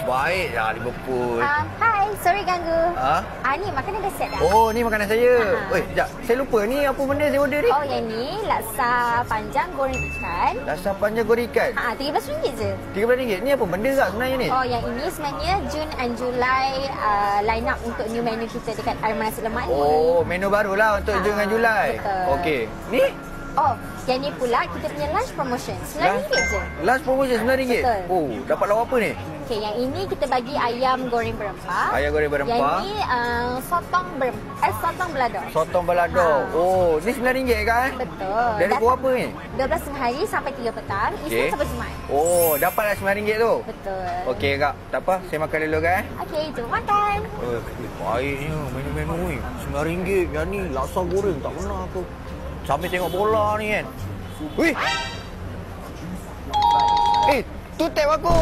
baik dah Liverpool. Hai, sorry ganggu. Ha? Ni makanan dah set dah. Oh, ni makanan saya. Sekejap. Saya lupa ni apa benda saya order ni? Oh, yang ni laksa panjang goreng ikan. Laksa panjang goreng ikan. RM13 je. RM13. Ni apa benda tak sebenarnya ni? Oh, yang ini sebenarnya Jun and Julai line up untuk new menu kita dekat Arman Nasi Lemak ni. Oh, menu barulah untuk Jun dengan Julai. Betul. Okey. Ni? Oh, yang ni pula kita punya lunch promotion. RM9 je. Lunch promotion RM9? Betul. Oh, dapat lauk apa ni? Okey, yang ini kita bagi ayam goreng berempah. Ayam goreng berempah. Yang ni sotong belado. Sotong balado. Oh, ni RM9 kan? Betul. Dari pukul apa ni? 12 hari sampai 3 petang. Isnin sampai Jumaat. Oh, dapatlah RM9 tu? Betul. Okey kak, tak apa. Saya makan dulu kan? Okey, jom makan. Baiknya menu-menu ni. RM9. Yang ni laksa goreng tak pernah aku. Sambil tengok bola ni kan. Wih! Tu tab aku.